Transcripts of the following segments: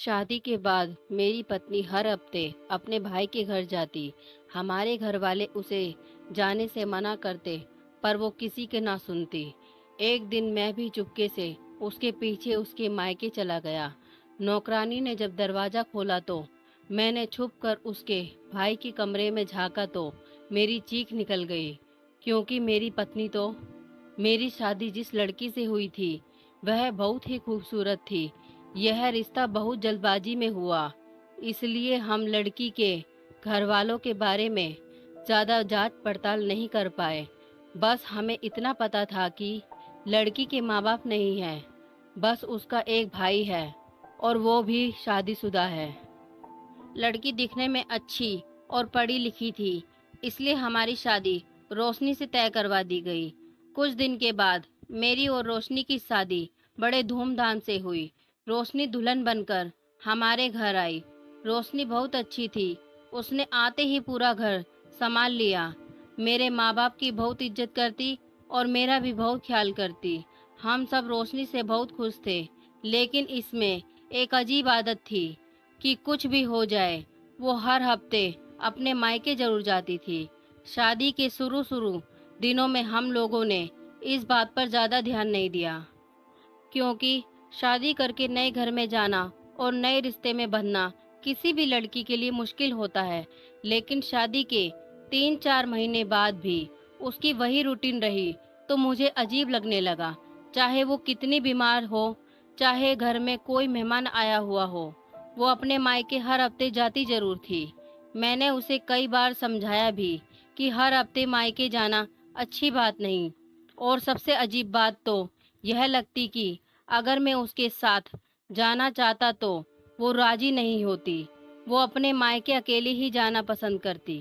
शादी के बाद मेरी पत्नी हर हफ्ते अपने भाई के घर जाती। हमारे घर वाले उसे जाने से मना करते, पर वो किसी के ना सुनती। एक दिन मैं भी चुपके से उसके पीछे उसके मायके चला गया। नौकरानी ने जब दरवाज़ा खोला तो मैंने छुप कर उसके भाई के कमरे में झांका तो मेरी चीख निकल गई, क्योंकि मेरी पत्नी तो मेरी शादी जिस लड़की से हुई थी वह बहुत ही खूबसूरत थी। यह रिश्ता बहुत जल्दबाजी में हुआ, इसलिए हम लड़की के घर वालों के बारे में ज़्यादा जांच पड़ताल नहीं कर पाए। बस हमें इतना पता था कि लड़की के माँ बाप नहीं हैं, बस उसका एक भाई है और वो भी शादीशुदा है। लड़की दिखने में अच्छी और पढ़ी लिखी थी, इसलिए हमारी शादी रोशनी से तय करवा दी गई। कुछ दिन के बाद मेरी और रोशनी की शादी बड़े धूमधाम से हुई। रोशनी दुल्हन बनकर हमारे घर आई। रोशनी बहुत अच्छी थी, उसने आते ही पूरा घर संभाल लिया। मेरे माँ बाप की बहुत इज्जत करती और मेरा भी बहुत ख्याल करती। हम सब रोशनी से बहुत खुश थे, लेकिन इसमें एक अजीब आदत थी कि कुछ भी हो जाए वो हर हफ्ते अपने मायके जरूर जाती थी। शादी के शुरू शुरू दिनों में हम लोगों ने इस बात पर ज़्यादा ध्यान नहीं दिया, क्योंकि शादी करके नए घर में जाना और नए रिश्ते में बंधना किसी भी लड़की के लिए मुश्किल होता है। लेकिन शादी के 3-4 महीने बाद भी उसकी वही रूटीन रही तो मुझे अजीब लगने लगा। चाहे वो कितनी बीमार हो, चाहे घर में कोई मेहमान आया हुआ हो, वो अपने मायके हर हफ्ते जाती जरूर थी। मैंने उसे कई बार समझाया भी कि हर हफ्ते मायके जाना अच्छी बात नहीं, और सबसे अजीब बात तो यह लगती कि अगर मैं उसके साथ जाना चाहता तो वो राजी नहीं होती। वो अपने मायके अकेले ही जाना पसंद करती।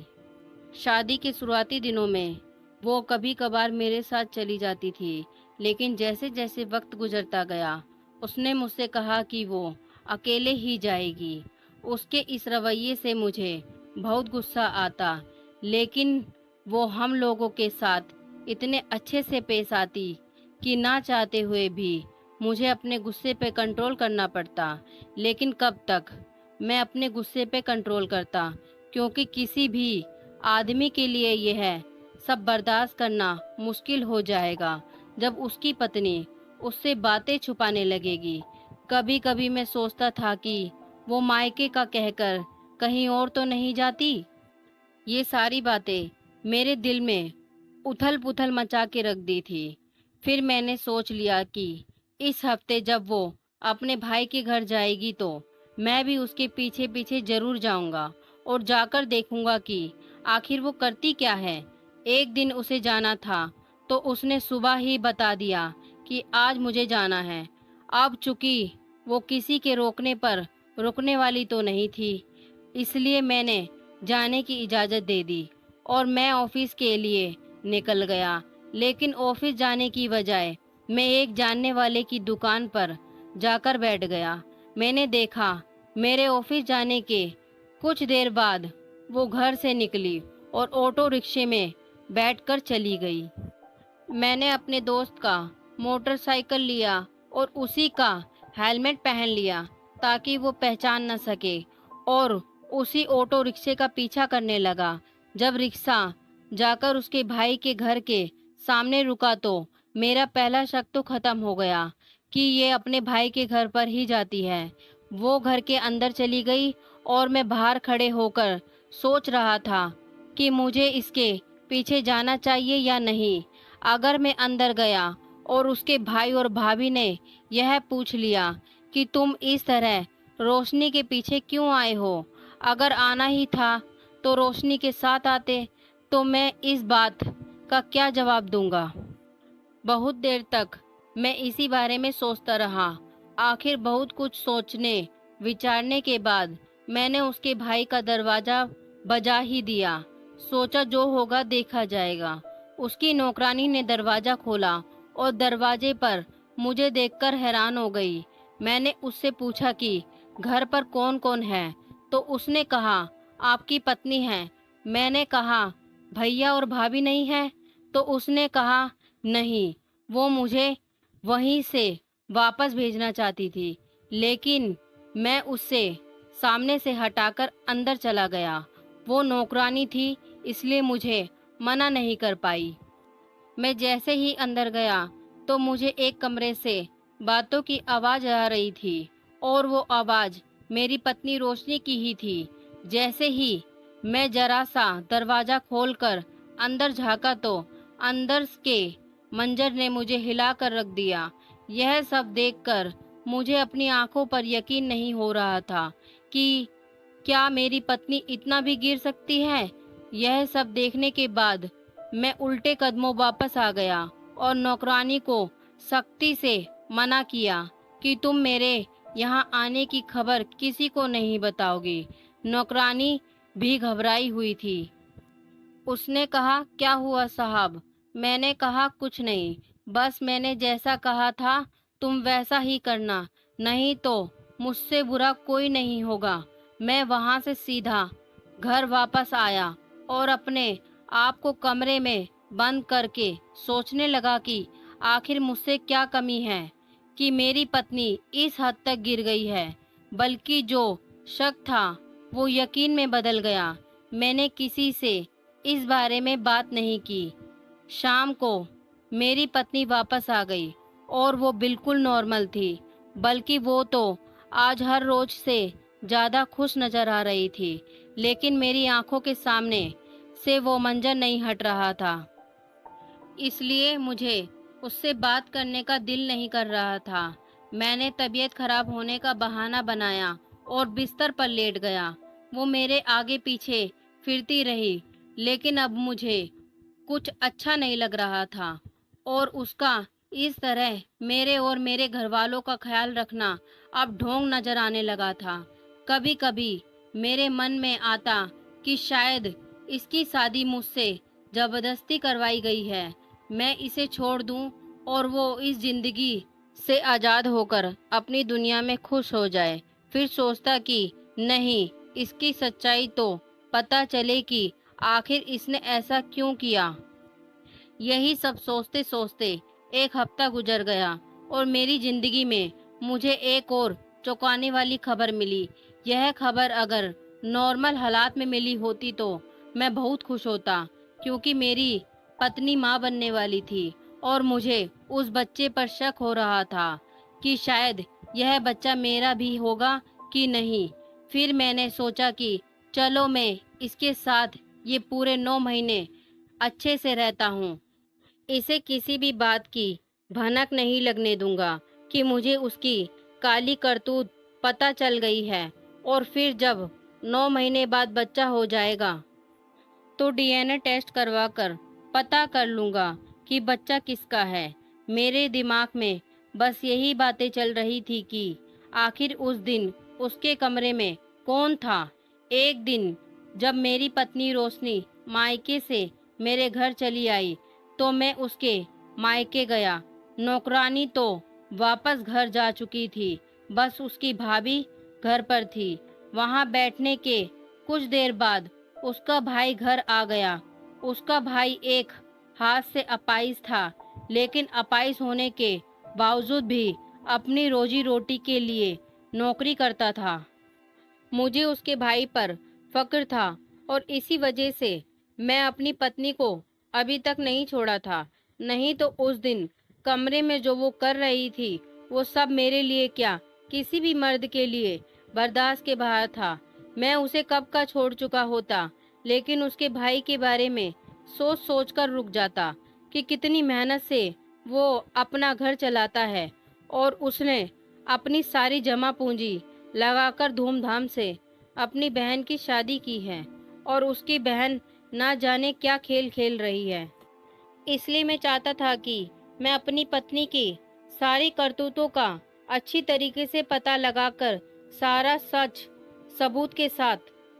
शादी के शुरुआती दिनों में वो कभी कभार मेरे साथ चली जाती थी, लेकिन जैसे जैसे वक्त गुजरता गया उसने मुझसे कहा कि वो अकेले ही जाएगी। उसके इस रवैये से मुझे बहुत गुस्सा आता, लेकिन वो हम लोगों के साथ इतने अच्छे से पेश आती कि ना चाहते हुए भी मुझे अपने गुस्से पे कंट्रोल करना पड़ता। लेकिन कब तक मैं अपने गुस्से पे कंट्रोल करता, क्योंकि किसी भी आदमी के लिए यह सब बर्दाश्त करना मुश्किल हो जाएगा जब उसकी पत्नी उससे बातें छुपाने लगेगी। कभी कभी मैं सोचता था कि वो मायके का कहकर कहीं और तो नहीं जाती। ये सारी बातें मेरे दिल में उथल पुथल मचा के रख दी थी। फिर मैंने सोच लिया कि इस हफ्ते जब वो अपने भाई के घर जाएगी तो मैं भी उसके पीछे पीछे जरूर जाऊंगा और जाकर देखूंगा कि आखिर वो करती क्या है। एक दिन उसे जाना था तो उसने सुबह ही बता दिया कि आज मुझे जाना है। अब चूंकि वो किसी के रोकने पर रुकने वाली तो नहीं थी, इसलिए मैंने जाने की इजाज़त दे दी और मैं ऑफिस के लिए निकल गया। लेकिन ऑफिस जाने की बजाय मैं एक जानने वाले की दुकान पर जाकर बैठ गया। मैंने देखा मेरे ऑफिस जाने के कुछ देर बाद वो घर से निकली और ऑटो रिक्शे में बैठकर चली गई। मैंने अपने दोस्त का मोटरसाइकिल लिया और उसी का हेलमेट पहन लिया ताकि वो पहचान न सके, और उसी ऑटो रिक्शे का पीछा करने लगा। जब रिक्शा जाकर उसके भाई के घर के सामने रुका तो मेरा पहला शक तो खत्म हो गया कि ये अपने भाई के घर पर ही जाती है। वो घर के अंदर चली गई और मैं बाहर खड़े होकर सोच रहा था कि मुझे इसके पीछे जाना चाहिए या नहीं। अगर मैं अंदर गया और उसके भाई और भाभी ने यह पूछ लिया कि तुम इस तरह रोशनी के पीछे क्यों आए हो, अगर आना ही था तो रोशनी के साथ आते, तो मैं इस बात का क्या जवाब दूंगा। बहुत देर तक मैं इसी बारे में सोचता रहा। आखिर बहुत कुछ सोचने विचारने के बाद मैंने उसके भाई का दरवाज़ा बजा ही दिया। सोचा जो होगा देखा जाएगा। उसकी नौकरानी ने दरवाज़ा खोला और दरवाजे पर मुझे देखकर हैरान हो गई। मैंने उससे पूछा कि घर पर कौन कौन है, तो उसने कहा आपकी पत्नी है। मैंने कहा भैया और भाभी नहीं है, तो उसने कहा नहीं, वो मुझे वहीं से वापस भेजना चाहती थी, लेकिन मैं उससे सामने से हटाकर अंदर चला गया। वो नौकरानी थी, इसलिए मुझे मना नहीं कर पाई। मैं जैसे ही अंदर गया तो मुझे एक कमरे से बातों की आवाज़ आ रही थी और वो आवाज़ मेरी पत्नी रोशनी की ही थी। जैसे ही मैं जरा सा दरवाज़ा खोलकर अंदर झांका तो अंदर के मंजर ने मुझे हिला कर रख दिया। यह सब देखकर मुझे अपनी आंखों पर यकीन नहीं हो रहा था कि क्या मेरी पत्नी इतना भी गिर सकती है। यह सब देखने के बाद मैं उल्टे कदमों वापस आ गया और नौकरानी को सख्ती से मना किया कि तुम मेरे यहाँ आने की खबर किसी को नहीं बताओगी। नौकरानी भी घबराई हुई थी। उसने कहा, क्या हुआ साहब? मैंने कहा, कुछ नहीं, बस मैंने जैसा कहा था तुम वैसा ही करना, नहीं तो मुझसे बुरा कोई नहीं होगा। मैं वहां से सीधा घर वापस आया और अपने आप को कमरे में बंद करके सोचने लगा कि आखिर मुझसे क्या कमी है कि मेरी पत्नी इस हद तक गिर गई है। बल्कि जो शक था वो यकीन में बदल गया। मैंने किसी से इस बारे में बात नहीं की। शाम को मेरी पत्नी वापस आ गई और वो बिल्कुल नॉर्मल थी, बल्कि वो तो आज हर रोज से ज़्यादा खुश नजर आ रही थी। लेकिन मेरी आंखों के सामने से वो मंजर नहीं हट रहा था, इसलिए मुझे उससे बात करने का दिल नहीं कर रहा था। मैंने तबीयत खराब होने का बहाना बनाया और बिस्तर पर लेट गया। वो मेरे आगे पीछे फिरती रही, लेकिन अब मुझे कुछ अच्छा नहीं लग रहा था और उसका इस तरह मेरे और मेरे घर वालों का ख्याल रखना अब ढोंग नजर आने लगा था। कभी कभी मेरे मन में आता कि शायद इसकी शादी मुझसे जबरदस्ती करवाई गई है। मैं इसे छोड़ दूं और वो इस जिंदगी से आज़ाद होकर अपनी दुनिया में खुश हो जाए। फिर सोचता कि नहीं, इसकी सच्चाई तो पता चले कि आखिर इसने ऐसा क्यों किया। यही सब सोचते सोचते एक हफ्ता गुजर गया और मेरी जिंदगी में मुझे एक और चौंकाने वाली खबर मिली। यह खबर अगर नॉर्मल हालात में मिली होती तो मैं बहुत खुश होता, क्योंकि मेरी पत्नी माँ बनने वाली थी और मुझे उस बच्चे पर शक हो रहा था कि शायद यह बच्चा मेरा भी होगा कि नहीं। फिर मैंने सोचा कि चलो मैं इसके साथ ये पूरे 9 महीने अच्छे से रहता हूँ। इसे किसी भी बात की भनक नहीं लगने दूंगा कि मुझे उसकी काली करतूत पता चल गई है। और फिर जब 9 महीने बाद बच्चा हो जाएगा तो डीएनए टेस्ट करवा कर पता कर लूंगा कि बच्चा किसका है। मेरे दिमाग में बस यही बातें चल रही थी कि आखिर उस दिन उसके कमरे में कौन था। एक दिन जब मेरी पत्नी रोशनी मायके से मेरे घर चली आई तो मैं उसके मायके गया। नौकरानी तो वापस घर जा चुकी थी, बस उसकी भाभी घर पर थी। वहां बैठने के कुछ देर बाद उसका भाई घर आ गया। उसका भाई एक हाथ से अपाहिज था, लेकिन अपाहिज होने के बावजूद भी अपनी रोजी रोटी के लिए नौकरी करता था। मुझे उसके भाई पर फक्र था और इसी वजह से मैं अपनी पत्नी को अभी तक नहीं छोड़ा था। नहीं तो उस दिन कमरे में जो वो कर रही थी वो सब मेरे लिए क्या, किसी भी मर्द के लिए बर्दाश्त के बाहर था। मैं उसे कब का छोड़ चुका होता, लेकिन उसके भाई के बारे में सोच सोच कर रुक जाता कि कितनी मेहनत से वो अपना घर चलाता है और उसने अपनी सारी जमा पूंजी लगाकर धूमधाम से अपनी बहन की शादी की है और उसकी बहन ना जाने क्या खेल खेल रही है। इसलिए मैं चाहता था कि मैं अपनी पत्नी की सारी करतूतों का अच्छी तरीके से पता लगाकर सारा सच सबूत के साथ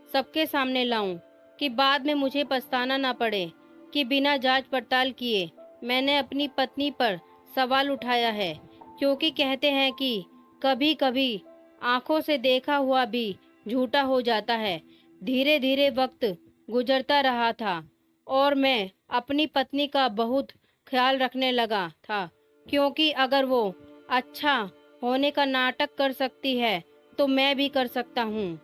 सबके सामने लाऊं, कि बाद में मुझे पछताना ना पड़े कि बिना जांच पड़ताल किए मैंने अपनी पत्नी पर सवाल उठाया है। क्योंकि कहते हैं कि कभी कभी आंखों से देखा हुआ भी झूठा हो जाता है। धीरे धीरे वक्त गुजरता रहा था और मैं अपनी पत्नी का बहुत ख्याल रखने लगा था, क्योंकि अगर वो अच्छा होने का नाटक कर सकती है तो मैं भी कर सकता हूँ।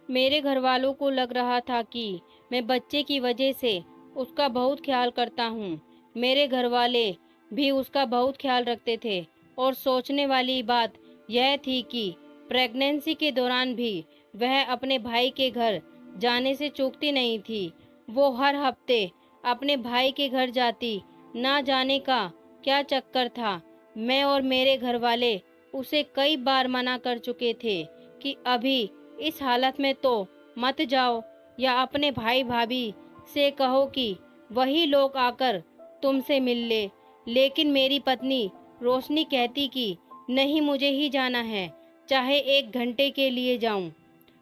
मेरे घर वालों को लग रहा था कि मैं बच्चे की वजह से उसका बहुत ख्याल करता हूँ। मेरे घर वाले भी उसका बहुत ख्याल रखते थे और सोचने वाली बात यह थी कि प्रेगनेंसी के दौरान भी वह अपने भाई के घर जाने से चूकती नहीं थी। वो हर हफ्ते अपने भाई के घर जाती। ना जाने का क्या चक्कर था। मैं और मेरे घर वाले उसे कई बार मना कर चुके थे कि अभी इस हालत में तो मत जाओ, या अपने भाई भाभी से कहो कि वही लोग आकर तुमसे मिल ले। लेकिन मेरी पत्नी रोशनी कहती कि नहीं, मुझे ही जाना है, चाहे 1 घंटे के लिए जाऊं,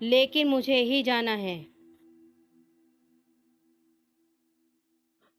लेकिन मुझे ही जाना है।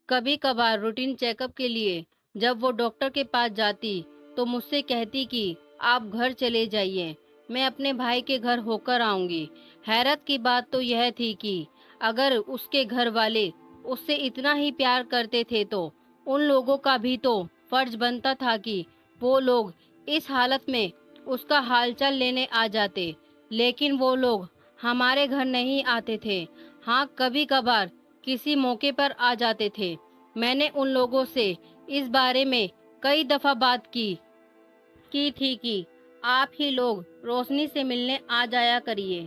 कभी कभार रूटीन चेकअप के लिए जब वो डॉक्टर के पास जाती तो मुझसे कहती कि आप घर चले जाइए, मैं अपने भाई के घर होकर आऊंगी। हैरत की बात तो यह थी कि अगर उसके घर वाले उससे इतना ही प्यार करते थे तो उन लोगों का भी तो फर्ज बनता था कि वो लोग इस हालत में उसका हालचाल लेने आ जाते। लेकिन वो लोग हमारे घर नहीं आते थे। हाँ, कभी कभार किसी मौके पर आ जाते थे। मैंने उन लोगों से इस बारे में कई दफा बात की थी कि आप ही लोग रोशनी से मिलने आ जाया करिए।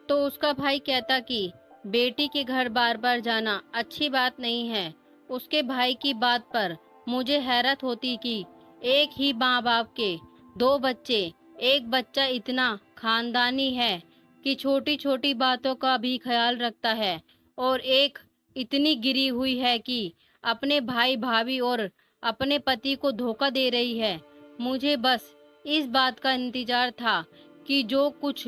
तो उसका भाई कहता कि बेटी के घर बार बार जाना अच्छी बात नहीं है। उसके भाई की बात पर मुझे हैरत होती कि एक ही माँ बाप के 2 बच्चे, एक बच्चा इतना खानदानी है कि छोटी छोटी बातों का भी ख्याल रखता है, और एक इतनी गिरी हुई है कि अपने भाई भाभी और अपने पति को धोखा दे रही है। मुझे बस इस बात का इंतजार था कि जो कुछ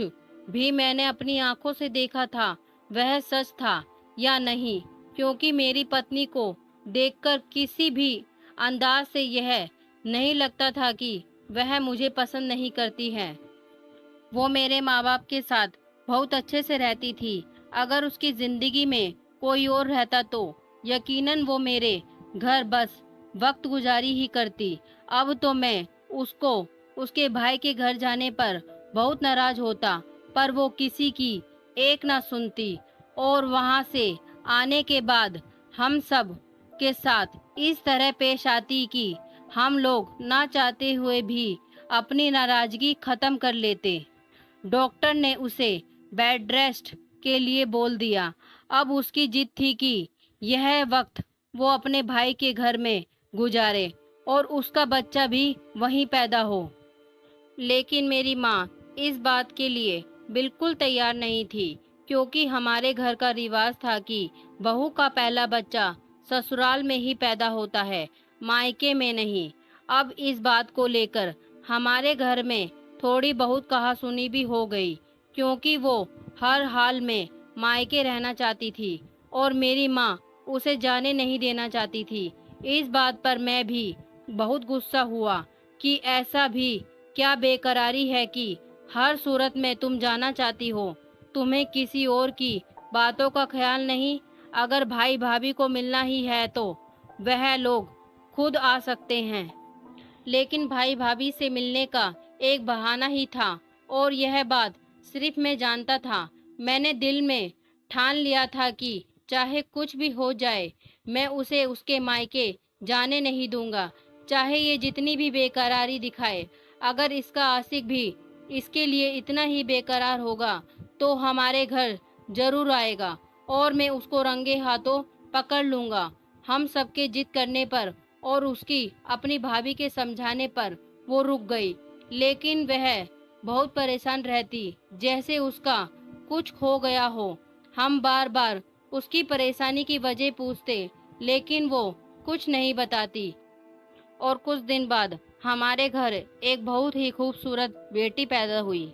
भी मैंने अपनी आंखों से देखा था वह सच था या नहीं, क्योंकि मेरी पत्नी को देखकर किसी भी अंदाज से यह नहीं लगता था कि वह मुझे पसंद नहीं करती है। वो मेरे माँ बाप के साथ बहुत अच्छे से रहती थी। अगर उसकी जिंदगी में कोई और रहता तो यकीनन वो मेरे घर बस वक्त गुजारी ही करती। अब तो मैं उसको उसके भाई के घर जाने पर बहुत नाराज होता, पर वो किसी की एक ना सुनती, और वहां से आने के बाद हम सब के साथ इस तरह पेश आती कि हम लोग ना चाहते हुए भी अपनी नाराजगी खत्म कर लेते। डॉक्टर ने उसे बेड रेस्ट के लिए बोल दिया। अब उसकी जिद थी कि यह वक्त वो अपने भाई के घर में गुजारे और उसका बच्चा भी वहीं पैदा हो। लेकिन मेरी माँ इस बात के लिए बिल्कुल तैयार नहीं थी, क्योंकि हमारे घर का रिवाज था कि बहू का पहला बच्चा ससुराल में ही पैदा होता है, मायके में नहीं। अब इस बात को लेकर हमारे घर में थोड़ी बहुत कहासुनी भी हो गई, क्योंकि वो हर हाल में मायके रहना चाहती थी और मेरी माँ उसे जाने नहीं देना चाहती थी। इस बात पर मैं भी बहुत गुस्सा हुआ कि ऐसा भी क्या बेकरारी है कि हर सूरत में तुम जाना चाहती हो। तुम्हें किसी और की बातों का ख्याल नहीं। अगर भाई भाभी को मिलना ही है तो वह लोग खुद आ सकते हैं। लेकिन भाई भाभी से मिलने का एक बहाना ही था, और यह बात सिर्फ मैं जानता था। मैंने दिल में ठान लिया था कि चाहे कुछ भी हो जाए, मैं उसे उसके मायके जाने नहीं दूंगा, चाहे ये जितनी भी बेकरारी दिखाए। अगर इसका आशिक भी इसके लिए इतना ही बेकरार होगा तो हमारे घर जरूर आएगा, और मैं उसको रंगे हाथों पकड़ लूंगा। हम सबके जिद करने पर और उसकी अपनी भाभी के समझाने पर वो रुक गई, लेकिन वह बहुत परेशान रहती, जैसे उसका कुछ खो गया हो। हम बार बार उसकी परेशानी की वजह पूछते, लेकिन वो कुछ नहीं बताती। और कुछ दिन बाद हमारे घर एक बहुत ही खूबसूरत बेटी पैदा हुई।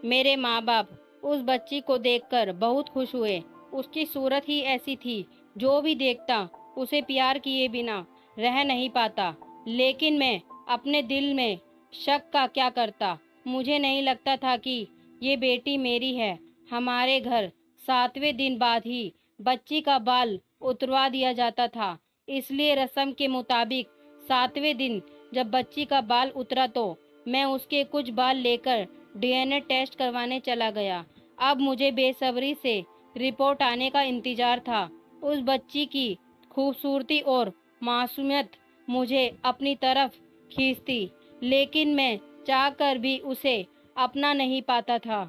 मेरे माँ बाप उस बच्ची को देखकर बहुत खुश हुए। उसकी सूरत ही ऐसी थी, जो भी देखता उसे प्यार किए बिना रह नहीं पाता। लेकिन मैं अपने दिल में शक का क्या करता। मुझे नहीं लगता था कि ये बेटी मेरी है। हमारे घर 7वें दिन बाद ही बच्ची का बाल उतरवा दिया जाता था। इसलिए रस्म के मुताबिक 7वें दिन जब बच्ची का बाल उतरा तो मैं उसके कुछ बाल लेकर डीएनए टेस्ट करवाने चला गया। अब मुझे बेसब्री से रिपोर्ट आने का इंतजार था। उस बच्ची की खूबसूरती और मासूमियत मुझे अपनी तरफ खींचती, लेकिन मैं चाहकर भी उसे अपना नहीं पाता था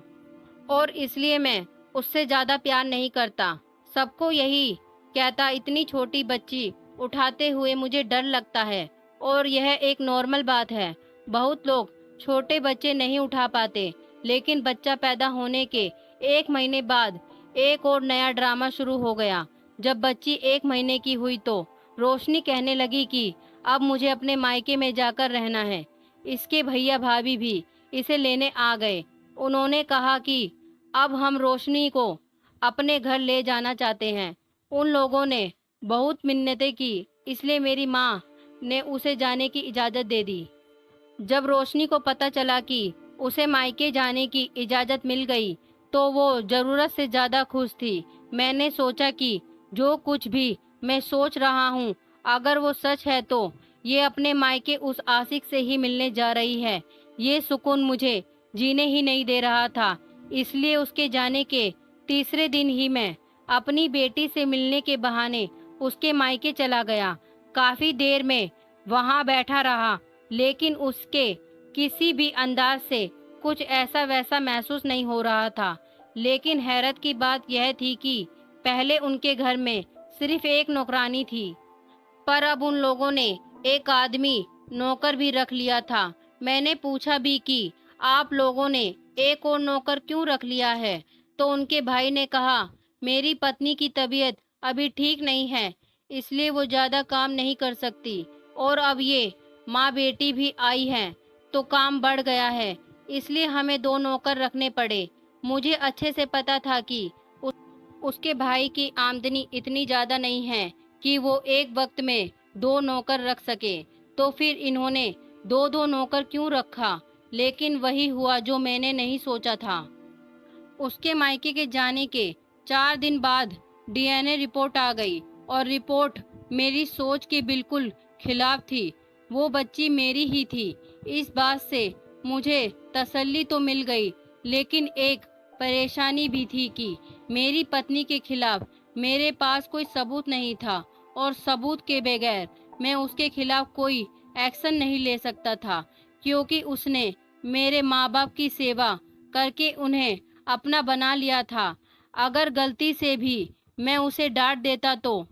और इसलिए मैं उससे ज़्यादा प्यार नहीं करता। सबको यही कहता, इतनी छोटी बच्ची उठाते हुए मुझे डर लगता है और यह एक नॉर्मल बात है। बहुत लोग छोटे बच्चे नहीं उठा पाते, लेकिन बच्चा पैदा होने के 1 महीने बाद एक और नया ड्रामा शुरू हो गया। जब बच्ची 1 महीने की हुई तो रोशनी कहने लगी कि अब मुझे अपने मायके में जाकर रहना है। इसके भैया भाभी भी इसे लेने आ गए। उन्होंने कहा कि अब हम रोशनी को अपने घर ले जाना चाहते हैं। उन लोगों ने बहुत मिन्नतें की, इसलिए मेरी माँ ने उसे जाने की इजाज़त दे दी। जब रोशनी को पता चला कि उसे मायके जाने की इजाज़त मिल गई, तो वो ज़रूरत से ज़्यादा खुश थी। मैंने सोचा कि जो कुछ भी मैं सोच रहा हूँ, अगर वो सच है तो ये अपने मायके उस आशिक से ही मिलने जा रही है। ये सुकून मुझे जीने ही नहीं दे रहा था। इसलिए उसके जाने के तीसरे दिन ही मैं अपनी बेटी से मिलने के बहाने उसके मायके चला गया। काफ़ी देर में वहाँ बैठा रहा, लेकिन उसके किसी भी अंदाज से कुछ ऐसा वैसा महसूस नहीं हो रहा था। लेकिन हैरत की बात यह थी कि पहले उनके घर में सिर्फ एक नौकरानी थी, पर अब उन लोगों ने एक आदमी नौकर भी रख लिया था। मैंने पूछा भी कि आप लोगों ने एक और नौकर क्यों रख लिया है, तो उनके भाई ने कहा, मेरी पत्नी की तबीयत अभी ठीक नहीं है, इसलिए वो ज़्यादा काम नहीं कर सकती, और अब ये माँ बेटी भी आई हैं, तो काम बढ़ गया है, इसलिए हमें 2 नौकर रखने पड़े। मुझे अच्छे से पता था कि उसके भाई की आमदनी इतनी ज़्यादा नहीं है कि वो एक वक्त में 2 नौकर रख सके, तो फिर इन्होंने 2-2 नौकर क्यों रखा। लेकिन वही हुआ जो मैंने नहीं सोचा था। उसके मायके के जाने के 4 दिन बाद डीएनए रिपोर्ट आ गई और रिपोर्ट मेरी सोच के बिल्कुल खिलाफ थी। वो बच्ची मेरी ही थी। इस बात से मुझे तसल्ली तो मिल गई, लेकिन एक परेशानी भी थी कि मेरी पत्नी के खिलाफ मेरे पास कोई सबूत नहीं था और सबूत के बगैर मैं उसके खिलाफ कोई एक्शन नहीं ले सकता था, क्योंकि उसने मेरे माँ बाप की सेवा करके उन्हें अपना बना लिया था। अगर गलती से भी मैं उसे डांट देता तो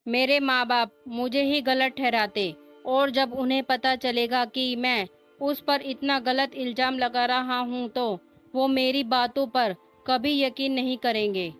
मेरे माँ बाप मुझे ही गलत ठहराते, और जब उन्हें पता चलेगा कि मैं उस पर इतना गलत इल्ज़ाम लगा रहा हूँ तो वो मेरी बातों पर कभी यकीन नहीं करेंगे।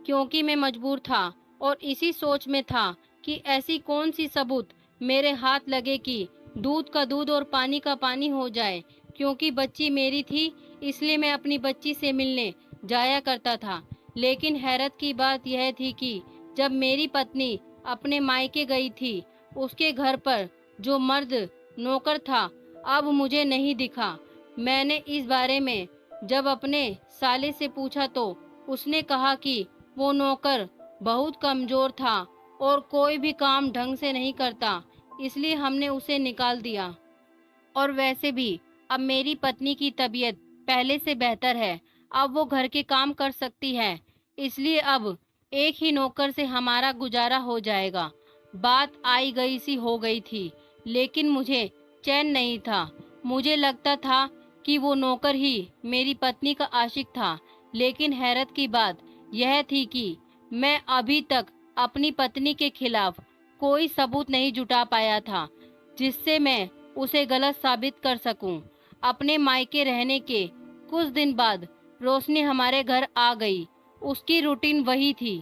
क्योंकि मैं मजबूर था और इसी सोच में था कि ऐसी कौन सी सबूत मेरे हाथ लगे कि दूध का दूध और पानी का पानी हो जाए। क्योंकि बच्ची मेरी थी, इसलिए मैं अपनी बच्ची से मिलने जाया करता था। लेकिन हैरत की बात यह थी कि जब मेरी पत्नी अपने मायके गई थी, उसके घर पर जो मर्द नौकर था अब मुझे नहीं दिखा। मैंने इस बारे में जब अपने साले से पूछा तो उसने कहा कि वो नौकर बहुत कमज़ोर था और कोई भी काम ढंग से नहीं करता, इसलिए हमने उसे निकाल दिया। और वैसे भी अब मेरी पत्नी की तबीयत पहले से बेहतर है, अब वो घर के काम कर सकती है, इसलिए अब एक ही नौकर से हमारा गुजारा हो जाएगा। बात आई गई सी हो गई थी, लेकिन मुझे चैन नहीं था। मुझे लगता था कि वो नौकर ही मेरी पत्नी का आशिक था, लेकिन हैरत की बात यह थी कि मैं अभी तक अपनी पत्नी के खिलाफ कोई सबूत नहीं जुटा पाया था जिससे मैं उसे गलत साबित कर सकूं। अपने मायके रहने के कुछ दिन बाद रोशनी हमारे घर आ गई। उसकी रूटीन वही थी।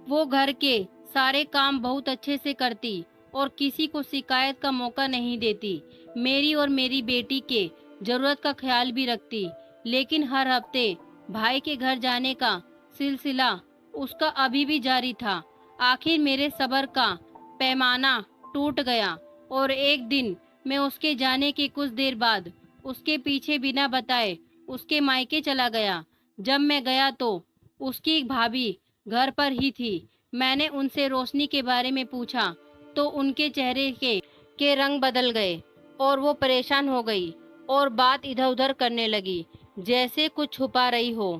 वो घर के सारे काम बहुत अच्छे से करती और किसी को शिकायत का मौका नहीं देती। मेरी और मेरी बेटी के जरूरत का ख्याल भी रखती। लेकिन हर हफ्ते भाई के घर जाने का सिलसिला उसका अभी भी जारी था। आखिर मेरे सब्र का पैमाना टूट गया और एक दिन मैं उसके जाने के कुछ देर बाद उसके पीछे बिना बताए उसके मायके चला गया। जब मैं गया तो उसकी भाभी घर पर ही थी। मैंने उनसे रोशनी के बारे में पूछा तो उनके चेहरे के रंग बदल गए और वो परेशान हो गई और बात इधर उधर करने लगी, जैसे कुछ छुपा रही हो।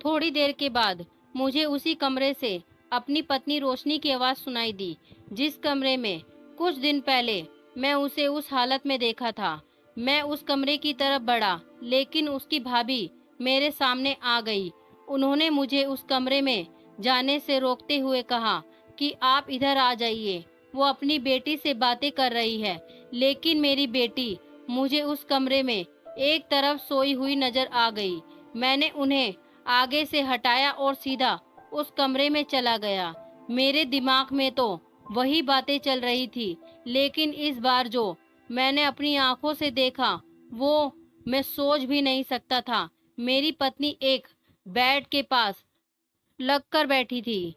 थोड़ी देर के बाद मुझे उसी कमरे से अपनी पत्नी रोशनी की आवाज़ सुनाई दी, जिस कमरे में कुछ दिन पहले मैं उसे उस हालत में देखा था। मैं उस कमरे की तरफ बढ़ा, लेकिन उसकी भाभी मेरे सामने आ गई। उन्होंने मुझे उस कमरे में जाने से रोकते हुए कहा कि आप इधर आ जाइए, वो अपनी बेटी से बातें कर रही है। लेकिन मेरी बेटी मुझे उस कमरे में एक तरफ सोई हुई नजर आ गई। मैंने उन्हें आगे से हटाया और सीधा उस कमरे में चला गया। मेरे दिमाग में तो वही बातें चल रही थी, लेकिन इस बार जो मैंने अपनी आंखों से देखा वो मैं सोच भी नहीं सकता था। मेरी पत्नी एक बेड के पास लगकर बैठी थी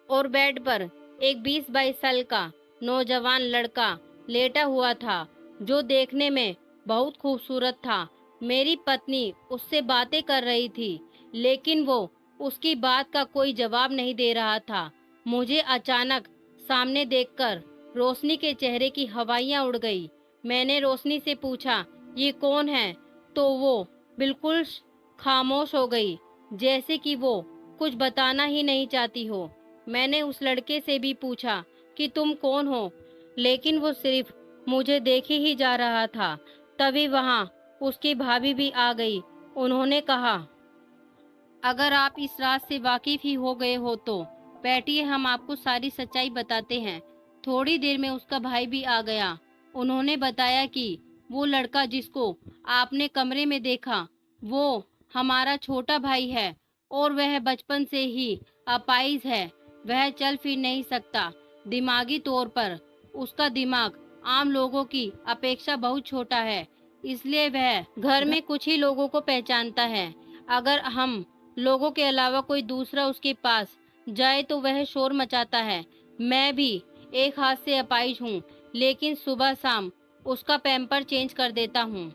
और बेड पर एक 20-22 साल का नौजवान लड़का लेटा हुआ था, जो देखने में बहुत खूबसूरत था। मेरी पत्नी उससे बातें कर रही थी, लेकिन वो उसकी बात का कोई जवाब नहीं दे रहा था। मुझे अचानक सामने देखकर रोशनी के चेहरे की हवाइयाँ उड़ गई। मैंने रोशनी से पूछा, ये कौन है? तो वो बिल्कुल खामोश हो गई, जैसे कि वो कुछ बताना ही नहीं चाहती हो। मैंने उस लड़के से भी पूछा कि तुम कौन हो, लेकिन वो सिर्फ मुझे देखे ही जा रहा था। तभी वहां उसकी भाभी भी आ गई। उन्होंने कहा, अगर आप इस राज से वाकिफ ही हो गए हो तो बैठिए, हम आपको सारी सच्चाई बताते हैं। थोड़ी देर में उसका भाई भी आ गया। उन्होंने बताया कि वो लड़का जिसको आपने कमरे में देखा वो हमारा छोटा भाई है और वह बचपन से ही अपाहिज है। वह चल फिर नहीं सकता। दिमागी तौर पर उसका दिमाग आम लोगों की अपेक्षा बहुत छोटा है, इसलिए वह घर में कुछ ही लोगों को पहचानता है। अगर हम लोगों के अलावा कोई दूसरा उसके पास जाए तो वह शोर मचाता है। मैं भी एक हाथ से अपाहिज हूँ, लेकिन सुबह शाम उसका पैम्पर चेंज कर देता हूँ।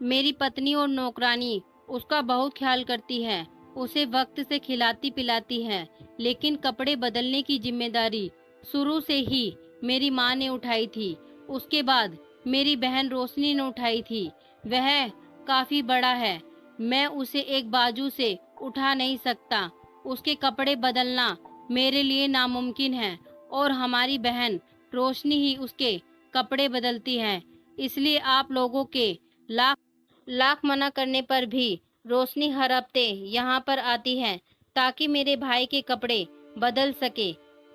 मेरी पत्नी और नौकरानी उसका बहुत ख्याल करती है, उसे वक्त से खिलाती पिलाती है, लेकिन कपड़े बदलने की जिम्मेदारी शुरू से ही मेरी माँ ने उठाई थी। उसके बाद मेरी बहन रोशनी ने उठाई थी। वह काफी बड़ा है, मैं उसे एक बाजू से उठा नहीं सकता। उसके कपड़े बदलना मेरे लिए नामुमकिन है और हमारी बहन रोशनी ही उसके कपड़े बदलती है। इसलिए आप लोगों के लाख लाख मना करने पर भी रोशनी हर हफ्ते यहाँ पर आती है ताकि मेरे भाई के कपड़े बदल सके।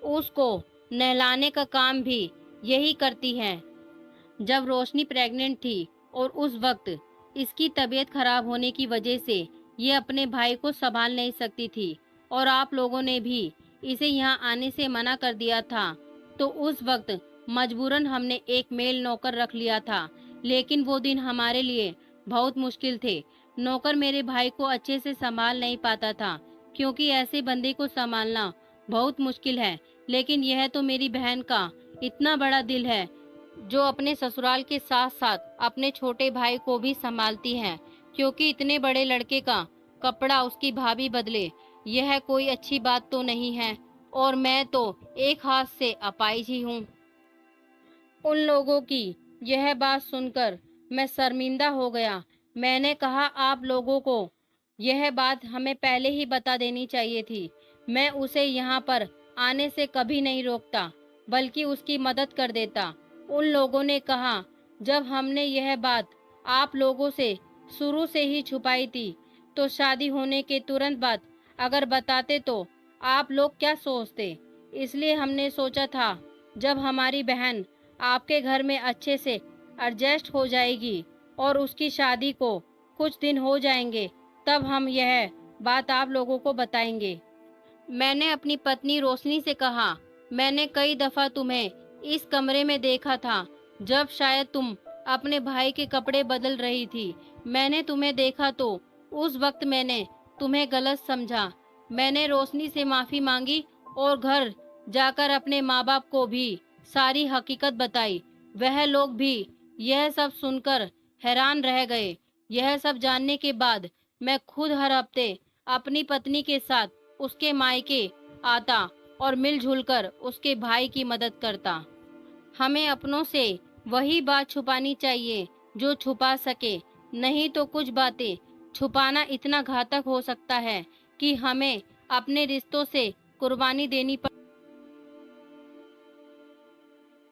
उसको नहलाने का काम भी यही करती है। जब रोशनी प्रेग्नेंट थी और उस वक्त इसकी तबीयत खराब होने की वजह से ये अपने भाई को संभाल नहीं सकती थी और आप लोगों ने भी इसे यहाँ आने से मना कर दिया था, तो उस वक्त मजबूरन हमने एक मेल नौकर रख लिया था। लेकिन वो दिन हमारे लिए बहुत मुश्किल थे। नौकर मेरे भाई को अच्छे से संभाल नहीं पाता था, क्योंकि ऐसे बंदे को संभालना बहुत मुश्किल है। लेकिन यह तो मेरी बहन का इतना बड़ा दिल है, जो अपने ससुराल के साथ साथ अपने छोटे भाई को भी संभालती है, क्योंकि इतने बड़े लड़के का कपड़ा उसकी भाभी बदले, यह कोई अच्छी बात तो नहीं है। और मैं तो एक हाथ से अपाहिज ही हूँ। उन लोगों की यह बात सुनकर मैं शर्मिंदा हो गया। मैंने कहा, आप लोगों को यह बात हमें पहले ही बता देनी चाहिए थी। मैं उसे यहाँ पर आने से कभी नहीं रोकता, बल्कि उसकी मदद कर देता। उन लोगों ने कहा, जब हमने यह बात आप लोगों से शुरू से ही छुपाई थी, तो शादी होने के तुरंत बाद अगर बताते तो आप लोग क्या सोचते। इसलिए हमने सोचा था, जब हमारी बहन आपके घर में अच्छे से एडजस्ट हो जाएगी और उसकी शादी को कुछ दिन हो जाएंगे, तब हम यह बात आप लोगों को बताएंगे। मैंने अपनी पत्नी रोशनी से कहा, मैंने कई दफा तुम्हें इस कमरे में देखा था, जब शायद तुम अपने भाई के कपड़े बदल रही थी। मैंने तुम्हें देखा तो उस वक्त मैंने तुम्हें गलत समझा। मैंने रोशनी से माफी मांगी और घर जाकर अपने माँ बाप को भी सारी हकीकत बताई। वह लोग भी यह सब सुनकर हैरान रह गए। यह सब जानने के बाद मैं खुद हर हफ्ते अपनी पत्नी के साथ उसके मायके आता और मिलजुल कर उसके भाई की मदद करता। हमें अपनों से वही बात छुपानी चाहिए जो छुपा सके, नहीं तो कुछ बातें छुपाना इतना घातक हो सकता है कि हमें अपने रिश्तों से कुर्बानी देनी पड़